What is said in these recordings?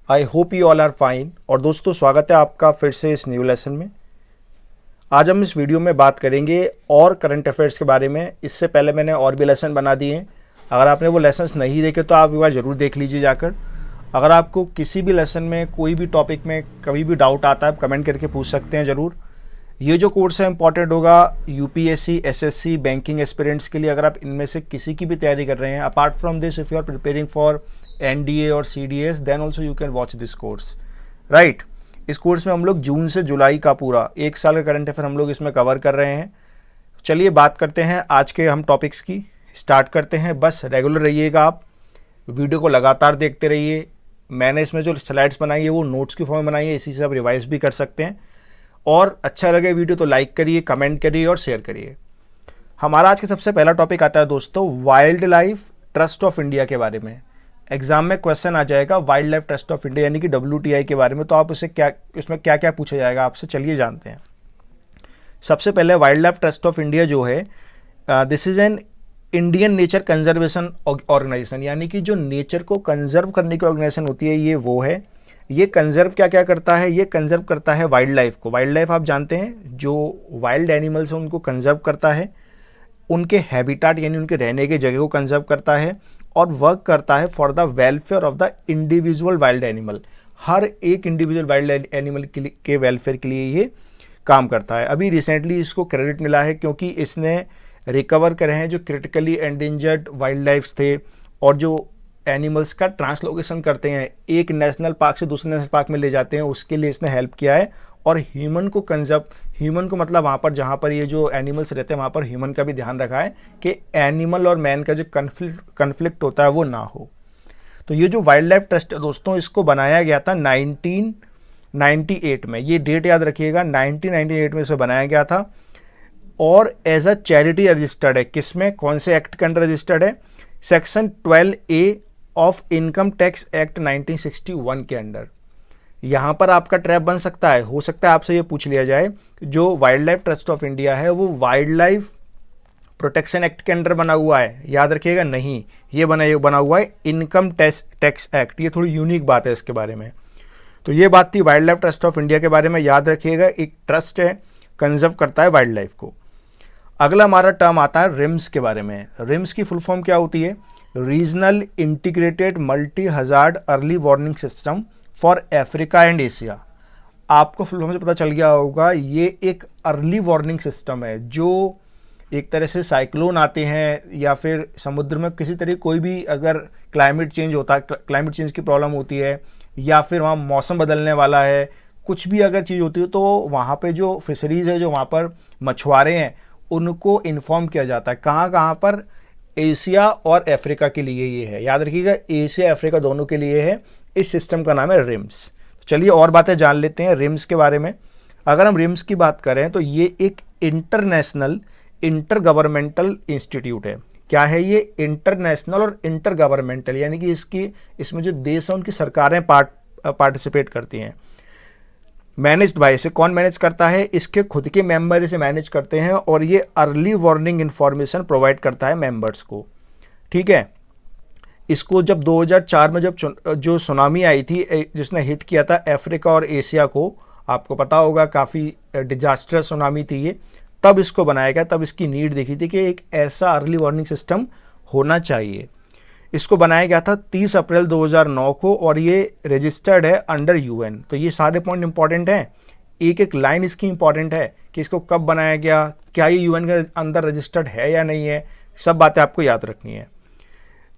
I hope you all are fine. और दोस्तों, स्वागत है आपका फिर से इस न्यू लेसन में। आज हम इस वीडियो में बात करेंगे और करंट अफेयर्स के बारे में। इससे पहले मैंने और भी लेसन बना दिए हैं। अगर आपने वो लेसन्स नहीं देखे तो आप एक बार ज़रूर देख लीजिए जाकर। अगर आपको किसी भी लेसन में कोई भी टॉपिक में कभी भी डाउट आता है, आप कमेंट करके पूछ सकते हैं ज़रूर। ये जो कोर्स है इंपॉर्टेंट होगा यूपीएससी, एसएससी, बैंकिंग एस्पिरेंट्स के लिए। अगर आप इनमें से किसी की भी तैयारी कर रहे हैं, apart from this if you are preparing for NDA और CDS, then also you can watch this course, right. इस कोर्स में हम लोग जून से जुलाई का पूरा 1 साल का करंट अफेयर हम लोग इसमें कवर कर रहे हैं। चलिए बात करते हैं आज के हम टॉपिक्स की। स्टार्ट करते हैं। बस रेगुलर रहिएगा, आप वीडियो को लगातार देखते रहिए। मैंने इसमें जो स्लाइड्स बनाई है वो नोट्स की फॉर्म में बनाई है, इसी से आप रिवाइज भी कर सकते हैं। और अच्छा लगे वीडियो तो लाइक करिए, कमेंट करिए और शेयर करिए। हमारा आज का सबसे पहला टॉपिक आता है दोस्तों wild life trust of India के बारे में। एग्जाम में क्वेश्चन आ जाएगा wild life trust of India यानी कि WTI के बारे में। तो आप उसे क्या, इसमें क्या क्या पूछा जाएगा आपसे, चलिए जानते हैं। सबसे पहले wild life trust of India जो है, this is an Indian nature conservation organisation, यानी कि जो नेचर को कंजर्व करने की ऑर्गेनाइजेशन होती है ये वो है। ये कंजर्व क्या क्या करता है, ये कंजर्व करता है वाइल्ड लाइफ को। वाइल्ड लाइफ आप जानते हैं जो वाइल्ड एनिमल्स हैं उनको कंजर्व करता है, उनके हैबिटाट यानी उनके रहने की जगह को कंजर्व करता है, और वर्क करता है for the welfare of the individual wild animal. हर एक इंडिविजुअल वाइल्ड एनिमल के वेलफेयर के लिए ये काम करता है। अभी रिसेंटली इसको क्रेडिट मिला है क्योंकि इसने रिकवर करे हैं जो क्रिटिकली एंडेंजर्ड वाइल्ड लाइफ्स थे, और जो एनिमल्स का ट्रांसलोकेशन करते हैं, एक नेशनल पार्क से दूसरे नेशनल पार्क में ले जाते हैं, उसके लिए इसने हेल्प किया है। और ह्यूमन को कंजर्व, ह्यूमन को मतलब वहाँ पर जहाँ पर ये जो एनिमल्स रहते हैं वहाँ पर ह्यूमन का भी ध्यान रखा है कि एनिमल और मैन का जो कन्फ्लिक्ट होता है वो ना हो। तो ये जो वाइल्ड लाइफ ट्रस्ट है दोस्तों, इसको बनाया गया था 1998 में। ये डेट याद रखिएगा, 1998 में इसे बनाया गया था। और एज अ चैरिटी रजिस्टर्ड है। किसमें, कौन से एक्ट के अंडर रजिस्टर्ड है? Section 12A of income tax act 1961 के अंडर। यहाँ पर आपका ट्रैप बन सकता है, हो सकता है आपसे ये पूछ लिया जाए जो wild life trust of India है वो वाइल्ड लाइफ प्रोटेक्शन एक्ट के अंडर बना हुआ है। याद रखिएगा, नहीं, ये बना हुआ है इनकम टैक्स एक्ट। ये थोड़ी यूनिक बात है इसके बारे में। तो ये बात थी wild life trust of India के बारे में। याद रखिएगा, एक ट्रस्ट है, कंजर्व करता है वाइल्ड लाइफ को। अगला हमारा टर्म आता है रिम्स के बारे में। रिम्स की फुल फॉर्म क्या होती है? Regional integrated multi hazard early warning system for Africa and Asia. आपको फुल फॉर्म से पता चल गया होगा, ये एक अर्ली वार्निंग सिस्टम है जो एक तरह से साइक्लोन आते हैं या फिर समुद्र में किसी तरह कोई भी अगर क्लाइमेट चेंज होता है, क्लाइमेट चेंज की प्रॉब्लम होती है, या फिर वहाँ मौसम बदलने वाला है, कुछ भी अगर चीज़ होती है तो वहाँ पे जो फिशरीज़ है, जो वहाँ पर मछुआरे हैं, उनको इन्फॉर्म किया जाता है। कहाँ कहाँ पर? एशिया और अफ्रीका के लिए ये है। याद रखिएगा, एशिया अफ्रीका दोनों के लिए है। इस सिस्टम का नाम है रिम्स। चलिए और बातें जान लेते हैं रिम्स के बारे में। अगर हम रिम्स की बात करें तो ये एक इंटरनेशनल इंटर गवर्नमेंटल इंस्टीट्यूट है। क्या है ये? इंटरनेशनल और इंटर गवर्नमेंटल, यानी कि इसमें जो देश हैं उनकी सरकारें पार्टिसिपेट करती हैं। मैनेज्ड बाय, इसे कौन मैनेज करता है? इसके खुद के मेंबर इसे मैनेज करते हैं, और ये अर्ली वार्निंग इन्फॉर्मेशन प्रोवाइड करता है मेंबर्स को। ठीक है। इसको जब 2004 में जब जो सुनामी आई थी जिसने हिट किया था अफ्रीका और एशिया को, आपको पता होगा काफ़ी डिजास्टरस सुनामी थी ये, तब इसको बनाया गया। तब इसकी नीड देखी थी कि एक ऐसा अर्ली वार्निंग सिस्टम होना चाहिए। इसको बनाया गया था 30 अप्रैल 2009 को, और ये रजिस्टर्ड है अंडर UN। तो ये सारे पॉइंट इंपॉर्टेंट हैं। एक एक लाइन इसकी इंपॉर्टेंट है कि इसको कब बनाया गया, क्या ये UN के अंदर रजिस्टर्ड है या नहीं है, सब बातें आपको याद रखनी है।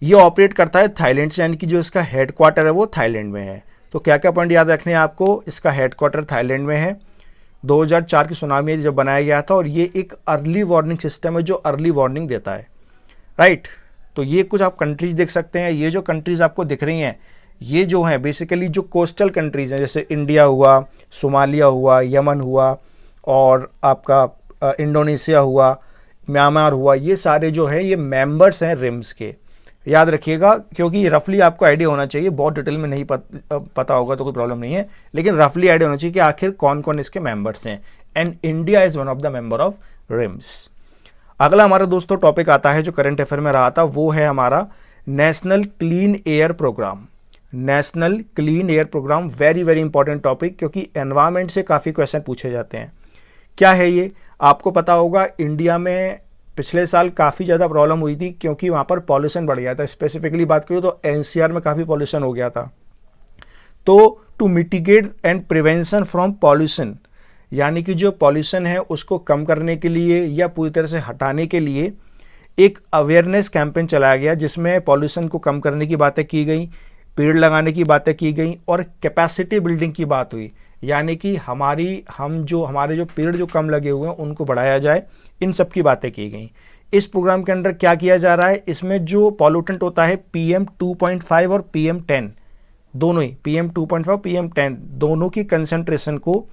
ये ऑपरेट करता है थाईलैंड से, यानी कि जो इसका हेडक्वार्टर है वो थाईलैंड में है। तो क्या क्या पॉइंट याद रखने हैं आपको? इसका हेडक्वार्टर थाईलैंड में है। 2004 की सुनामी जब बनाया गया था, और ये एक अर्ली वार्निंग सिस्टम है जो अर्ली वार्निंग देता है, राइट। तो ये कुछ आप कंट्रीज देख सकते हैं। ये जो कंट्रीज आपको दिख रही हैं, ये जो हैं बेसिकली जो कोस्टल कंट्रीज हैं, जैसे इंडिया हुआ, सोमालिया हुआ, यमन हुआ, और आपका इंडोनेशिया हुआ, म्यांमार हुआ, ये सारे जो है ये मेंबर्स हैं रिम्स के। याद रखिएगा, क्योंकि रफली आपको आइडिया होना चाहिए, बहुत डिटेल में नहीं पता होगा तो कोई प्रॉब्लम नहीं है, लेकिन रफली आइडिया होना चाहिए कि आखिर कौन कौन इसके मेंबर्स हैं। And India is one of the member of RIMS. अगला हमारा दोस्तों टॉपिक आता है जो करंट अफेयर में रहा था, वो है हमारा national clean air programme. National clean air programme, very very important topic, क्योंकि एनवायरनमेंट से काफ़ी क्वेश्चन पूछे जाते हैं। क्या है ये? आपको पता होगा इंडिया में पिछले साल काफ़ी ज़्यादा प्रॉब्लम हुई थी, क्योंकि वहाँ पर पॉल्यूशन बढ़ गया था। स्पेसिफिकली बात करूँ तो एनसीआर में काफ़ी पॉल्यूशन हो गया था। तो to mitigate and prevention from pollution, यानी कि जो पॉल्यूशन है उसको कम करने के लिए या पूरी तरह से हटाने के लिए एक अवेयरनेस कैंपेन चलाया गया, जिसमें पॉल्यूशन को कम करने की बातें की गई, पेड़ लगाने की बातें की गई और कैपेसिटी बिल्डिंग की बात हुई, यानी कि हमारे जो पेड़ जो कम लगे हुए हैं उनको बढ़ाया जाए, इन सब की बातें की गई। इस प्रोग्राम के अंदर क्या किया जा रहा है, इसमें जो पॉल्यूटेंट होता है PM 2.5 और PM 10, दोनों ही PM 2.5 PM 10 दोनों की कंसंट्रेशन को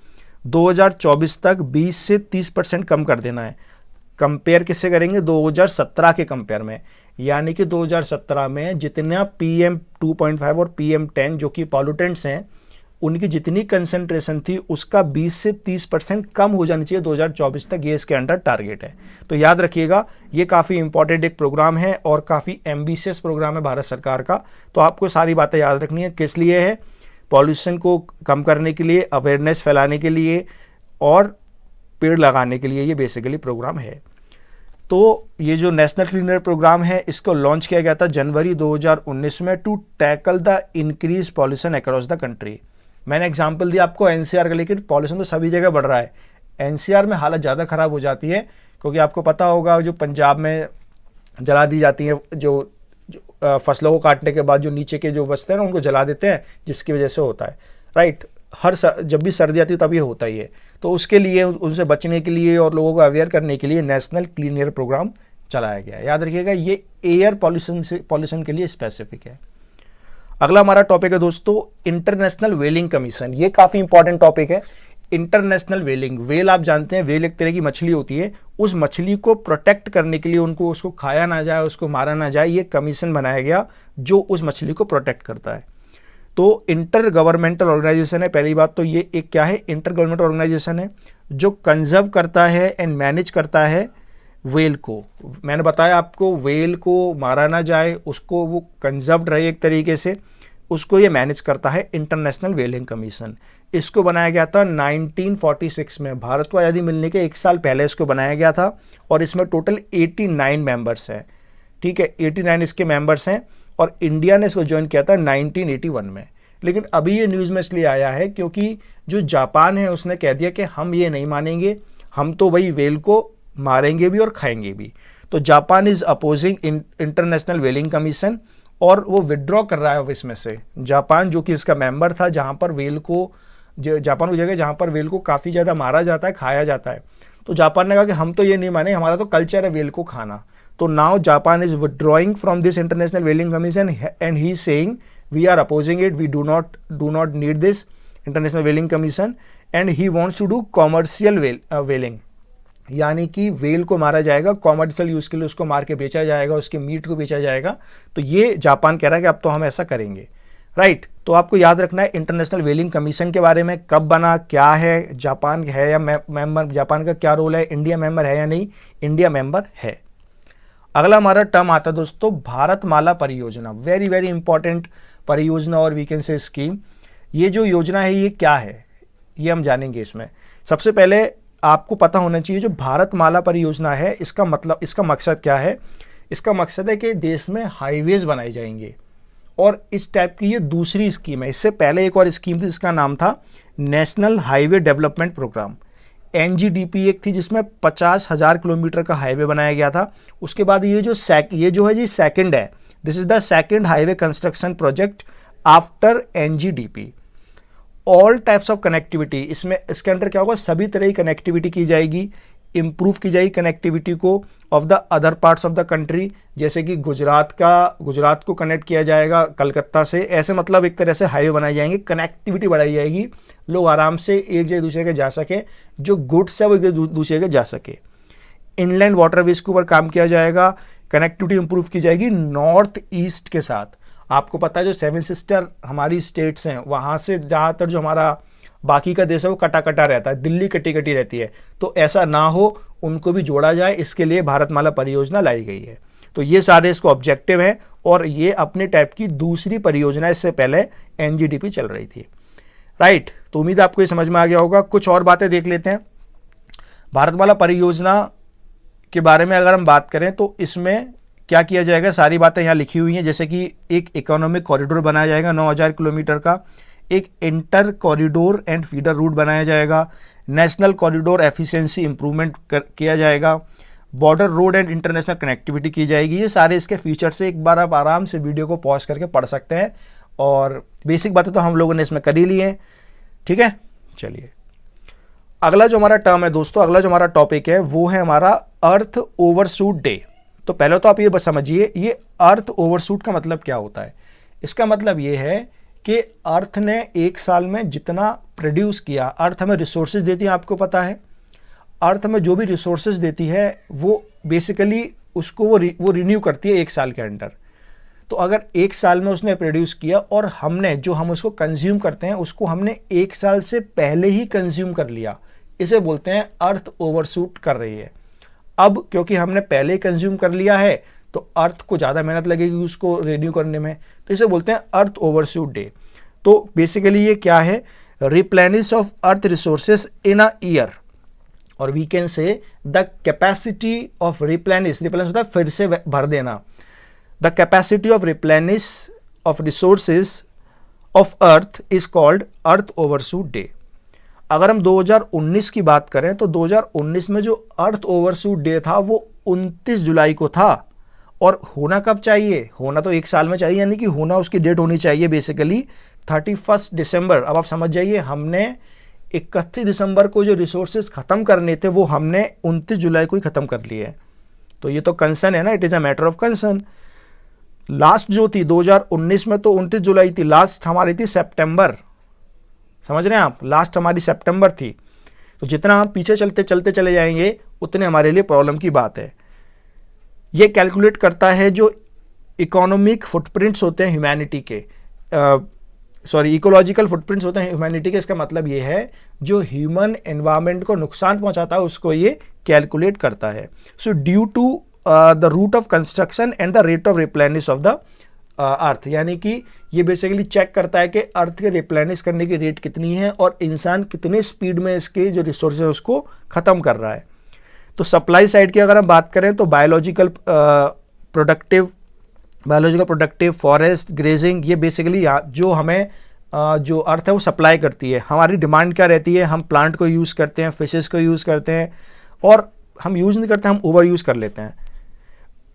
2024 तक 20 से 30% कम कर देना है। कंपेयर किससे करेंगे? 2017 के कंपेयर में, यानी कि 2017 में जितना PM 2.5 और PM 10 जो कि पॉल्यूटेंट्स हैं उनकी जितनी कंसंट्रेशन थी उसका 20 से 30% कम हो जानी चाहिए 2024 तक, ये इसके अंडर टारगेट है। तो याद रखिएगा, ये काफ़ी इंपॉर्टेंट एक प्रोग्राम है और काफ़ी एम्बिशियस प्रोग्राम है भारत सरकार का। तो आपको सारी बातें याद रखनी है। किस लिए है? पॉल्यूशन को कम करने के लिए, अवेयरनेस फैलाने के लिए और पेड़ लगाने के लिए ये बेसिकली प्रोग्राम है। तो ये जो नेशनल क्लीन एयर प्रोग्राम है इसको लॉन्च किया गया था जनवरी 2019 में, to tackle the increase pollution across the country. मैंने एग्जांपल दिया आपको एनसीआर का, लेकिन पॉल्यूशन तो सभी जगह बढ़ रहा है। एनसीआर में हालत ज़्यादा ख़राब हो जाती है, क्योंकि आपको पता होगा जो पंजाब में जला दी जाती है, जो फसलों को काटने के बाद जो नीचे के जो बचते हैं ना उनको जला देते हैं, जिसकी वजह से होता है, राइट। जब भी सर्दी आती है तभी होता ही है। तो उसके लिए, उनसे बचने के लिए और लोगों को अवेयर करने के लिए नेशनल क्लीन एयर प्रोग्राम चलाया गया है। याद रखिएगा, ये एयर पॉल्यूशन के लिए स्पेसिफिक है। अगला हमारा टॉपिक है दोस्तों इंटरनेशनल व्हेलिंग कमीशन। ये काफ़ी इंपॉर्टेंट टॉपिक है। इंटरनेशनल व्हेलिंग, व्हेल आप जानते हैं, व्हेल एक तरह की मछली होती है। उस मछली को प्रोटेक्ट करने के लिए, उसको खाया ना जाए, उसको मारा ना जाए, ये कमीशन बनाया गया जो उस मछली को प्रोटेक्ट करता है। तो इंटर गवर्नमेंटल ऑर्गेनाइजेशन है। पहली बात तो ये एक क्या है, इंटर गवर्नमेंटल ऑर्गेनाइजेशन है जो कंजर्व करता है एंड मैनेज करता है व्हेल को। मैंने बताया आपको, व्हेल को मारा ना जाए, उसको वो कंजर्व्ड रहे एक तरीके से, उसको ये मैनेज करता है इंटरनेशनल व्हेलिंग कमीशन। इसको बनाया गया था 1946 में, भारत को आज़ादी मिलने के 1 साल पहले इसको बनाया गया था। और इसमें टोटल 89 मेंबर्स हैं, ठीक है, 89 इसके मेंबर्स हैं। और इंडिया ने इसको ज्वाइन किया था 1981 में। लेकिन अभी ये न्यूज़ में इसलिए आया है क्योंकि जो जापान है उसने कह दिया कि हम ये नहीं मानेंगे, हम तो भाई व्हेल को मारेंगे भी और खाएंगे भी। तो Japan is opposing international whaling commission और वो विड्रॉ कर रहा है इसमें से। जापान जो कि इसका मेंबर था, जहाँ पर व्हेल को, जापान वो जगह जहाँ पर व्हेल को काफ़ी ज़्यादा मारा जाता है, खाया जाता है। तो जापान ने कहा कि हम तो ये नहीं माने, हमारा तो कल्चर है व्हेल को खाना। तो now Japan is withdrawing from this international whaling commission and he is saying we are opposing it, we do not need this international whaling commission and he wants to do commercial whaling, यानी कि whale को मारा जाएगा commercial use के लिए, उसको मार के बेचा जाएगा, उसके मीट को बेचा जाएगा। तो ये जापान कह रहा है कि अब तो हम ऐसा करेंगे, राइट। तो आपको याद रखना है इंटरनेशनल व्हेलिंग कमीशन के बारे में, कब बना, क्या है, जापान है या मेंबर, जापान का क्या रोल है, इंडिया मेंबर है या नहीं, इंडिया मेंबर है। अगला हमारा टर्म आता है दोस्तों भारतमाला परियोजना, वेरी वेरी इंपॉर्टेंट परियोजना और वी कैन से स्कीम। ये जो योजना है ये क्या है, ये हम जानेंगे इसमें। सबसे पहले आपको पता होना चाहिए जो भारतमाला परियोजना है इसका मतलब, इसका मकसद क्या है। इसका मकसद है कि देश में हाईवेज बनाए जाएंगे और इस टाइप की ये दूसरी स्कीम है। इससे पहले एक और स्कीम थी जिसका नाम था national highway development programme, NGDP एक थी जिसमें 50,000 किलोमीटर का हाईवे बनाया गया था। उसके बाद ये जो है जी सेकंड है, this is the second highway construction project after NGDP। All types of connectivity, इसमें इसके अंदर क्या होगा, सभी तरह की कनेक्टिविटी की जाएगी, इम्प्रूव की जाएगी कनेक्टिविटी को of the other parts of the country. जैसे कि गुजरात को कनेक्ट किया जाएगा कलकत्ता से, ऐसे मतलब एक तरह से हाईवे बनाए जाएंगे, कनेक्टिविटी बढ़ाई जाएगी, लोग आराम से एक जगह दूसरे के जा सके, जो गुड्स है वो एक दूसरे के जा सके। इनलैंड वाटरवेज के ऊपर काम किया जाएगा, कनेक्टिविटी इंप्रूव की जाएगी नॉर्थ ईस्ट के साथ। आपको पता है जो 7 सिस्टर हमारी स्टेट्स हैं, वहाँ से ज़्यादातर जो हमारा बाकी का देश है वो कटा कटा रहता है, दिल्ली कटी कटी रहती है, तो ऐसा ना हो, उनको भी जोड़ा जाए, इसके लिए भारतमाला परियोजना लाई गई है। तो ये सारे इसको ऑब्जेक्टिव हैं और ये अपने टाइप की दूसरी परियोजना, इससे पहले एनजीडीपी चल रही थी, राइट। तो उम्मीद है आपको ये समझ में आ गया होगा। कुछ और बातें देख लेते हैं। भारतमाला परियोजना के बारे में अगर हम बात करें तो इसमें क्या किया जाएगा, सारी बातें यहाँ लिखी हुई हैं। जैसे कि एक इकोनॉमिक कॉरिडोर बनाया जाएगा 9000 किलोमीटर का, एक inter corridor and feeder route बनाया जाएगा, नेशनल कॉरिडोर एफिशिएंसी इंप्रूवमेंट किया जाएगा, border road and international connectivity की जाएगी। ये सारे इसके फीचर से एक बार आप आराम से वीडियो को पॉज करके पढ़ सकते हैं और बेसिक बातें तो हम लोगों ने इसमें कर ही ली हैं, ठीक है। चलिए अगला जो हमारा टर्म है दोस्तों, अगला जो हमारा टॉपिक है वो है हमारा अर्थ ओवरशूट डे। तो पहले तो आप ये बस समझिए ये अर्थ ओवरशूट का मतलब क्या होता है। इसका मतलब ये है कि अर्थ ने एक साल में जितना प्रोड्यूस किया, अर्थ हमें रिसोर्सेज देती है, आपको पता है अर्थ में जो भी रिसोर्सेज देती है वो बेसिकली उसको वो रिन्यू करती है एक साल के अंदर। तो अगर एक साल में उसने प्रोड्यूस किया और हमने जो हम उसको कंज्यूम करते हैं उसको हमने एक साल से पहले ही कंज्यूम कर लिया, इसे बोलते हैं अर्थ ओवरशूट कर रही है। अब क्योंकि हमने पहले कंज्यूम कर लिया है तो अर्थ को ज़्यादा मेहनत लगेगी उसको रिन्यू करने में, तो इसे बोलते हैं अर्थ ओवरशूट डे। तो बेसिकली ये क्या है, replenish of earth resources in a year, और we can say the capacity of replenish होता है फिर से भर देना, the capacity of replenish of resources of earth is called earth overshoot day. अगर हम 2019 की बात करें तो 2019 में जो अर्थ ओवरशूट डे था वो 29 जुलाई को था, और होना कब चाहिए, होना तो एक साल में चाहिए, यानी कि होना उसकी डेट होनी चाहिए बेसिकली 31 दिसंबर। अब आप समझ जाइए हमने 31 दिसंबर को जो रिसोर्सेज ख़त्म करने थे वो हमने 29 जुलाई को ही ख़त्म कर लिए। तो ये तो कंसर्न है ना, it is a matter of concern. Last जो थी 2019 में तो 29 जुलाई थी, लास्ट हमारी थी सितंबर, समझ रहे हैं आप, लास्ट हमारी सितंबर थी। तो जितना हम पीछे चलते चलते चले जाएंगे उतने हमारे लिए प्रॉब्लम की बात है। ये कैलकुलेट करता है जो इकोनॉमिक फुटप्रिंट्स होते हैं ह्यूमैनिटी के, इकोलॉजिकल फुटप्रिंट्स होते हैं ह्यूमैनिटी के। इसका मतलब ये है जो ह्यूमन एनवायरनमेंट को नुकसान पहुंचाता है उसको ये कैलकुलेट करता है। So due to the route of construction and the rate of replenish of the earth, यानी कि ये बेसिकली चेक करता है कि अर्थ के रिप्लेनिश करने की रेट कितनी है और इंसान कितने स्पीड में इसके जो रिसोर्स है उसको ख़त्म कर रहा है। तो सप्लाई साइड की अगर हम बात करें तो बायोलॉजिकल प्रोडक्टिव, फॉरेस्ट, ग्रेजिंग, ये बेसिकली जो हमें जो अर्थ है वो सप्लाई करती है। हमारी डिमांड क्या रहती है, हम प्लांट को यूज़ करते हैं, फिशेस को यूज़ करते हैं, और हम यूज़ नहीं करते, हम ओवर यूज़ कर लेते हैं।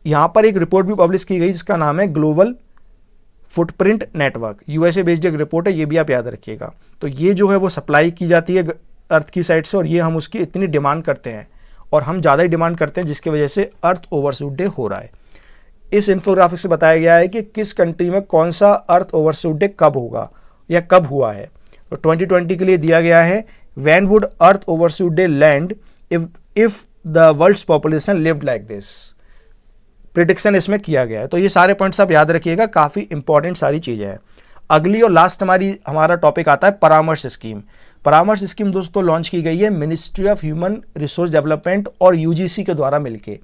यहाँ पर एक रिपोर्ट भी पब्लिश की गई जिसका नाम है global footprint network, USA based एक रिपोर्ट है, ये भी आप याद रखिएगा। तो ये जो है वो सप्लाई की जाती है अर्थ की साइड से, और ये हम उसकी इतनी डिमांड करते हैं और हम ज़्यादा ही डिमांड करते हैं जिसकी वजह से अर्थ ओवरशूट डे हो रहा है। इस इन्फोग्राफिक से बताया गया है कि किस कंट्री में कौन सा अर्थ ओवरशूट डे कब होगा या कब हुआ है। तो 2020 के लिए दिया गया है when would earth overshoot day land if the world's population lived like this, prediction इसमें किया गया है। तो ये सारे पॉइंट्स आप याद रखिएगा, काफ़ी इंपॉर्टेंट सारी चीज़ें हैं। अगली और लास्ट हमारा टॉपिक आता है परामर्श स्कीम। परामर्श स्कीम दोस्तों लॉन्च की गई है ministry of human resource development और यूजीसी के द्वारा मिलके।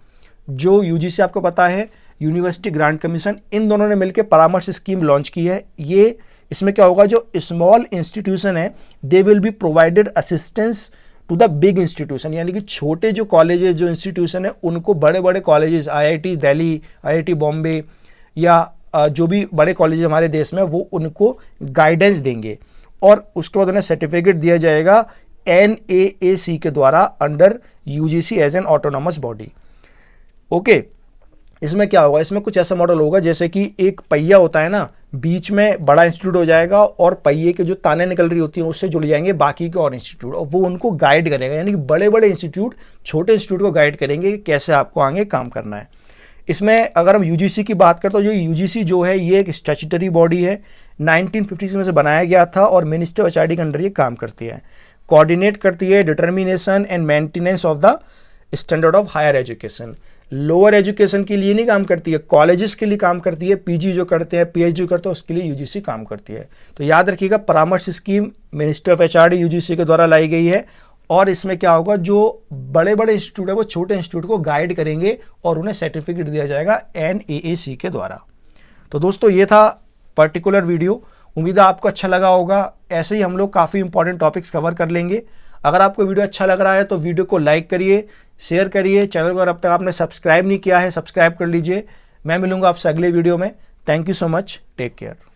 जो यूजीसी आपको पता है यूनिवर्सिटी ग्रांट कमीशन, इन दोनों ने मिलकर परामर्श स्कीम लॉन्च की है। ये इसमें क्या होगा, जो स्मॉल इंस्टीट्यूशन है they will be provided assistance to the big institution, यानी कि छोटे जो कॉलेजेस जो इंस्टीट्यूशन है उनको बड़े बड़े colleges, IIT Delhi, IIT Bombay या जो भी बड़े कॉलेज हमारे देश में वो उनको गाइडेंस देंगे, और उसके बाद उन्हें सर्टिफिकेट दिया जाएगा NAAC के द्वारा under UGC as an autonomous body. Okay, इसमें क्या होगा, इसमें कुछ ऐसा मॉडल होगा जैसे कि एक पहिया होता है ना, बीच में बड़ा इंस्टीट्यूट हो जाएगा और पहिए के जो ताने निकल रही होती हैं उससे जुड़ जाएंगे बाकी के और इंस्टीट्यूट, और वो उनको गाइड करेगा, यानी कि बड़े बड़े इंस्टीट्यूट छोटे इंस्टीट्यूट को गाइड करेंगे कि कैसे आपको आगे काम करना है। इसमें अगर हम UGC की बात करें तो ये UGC जो है ये एक स्टैट्यूटरी बॉडी है, 1950 में से बनाया गया था और मिनिस्टर ऑफ HRD के अंडर ये काम करती है, कोऑर्डिनेट करती है determination and maintenance of the standard of higher education. Lower education के लिए नहीं काम करती है, कॉलेजेस के लिए काम करती है, PG जो करते हैं, PhD करते हैं उसके लिए UGC काम करती है। तो याद रखिएगा परामर्श scheme minister of HRD UGC के द्वारा लाई गई है, और इसमें क्या होगा, जो बड़े बड़े इंस्टीट्यूट है वो छोटे इंस्टीट्यूट को गाइड करेंगे और उन्हें सर्टिफिकेट दिया जाएगा NAAC के द्वारा। तो दोस्तों ये था पर्टिकुलर वीडियो, उम्मीद है आपको अच्छा लगा होगा। ऐसे ही हम लोग काफ़ी इंपॉर्टेंट टॉपिक्स कवर कर लेंगे। अगर आपको वीडियो अच्छा लग रहा है तो वीडियो को लाइक करिए, शेयर करिए, चैनल को अगर अब तक आपने सब्सक्राइब नहीं किया है सब्सक्राइब कर लीजिए। मैं मिलूंगा आपसे अगले वीडियो में। Thank you so much, take care.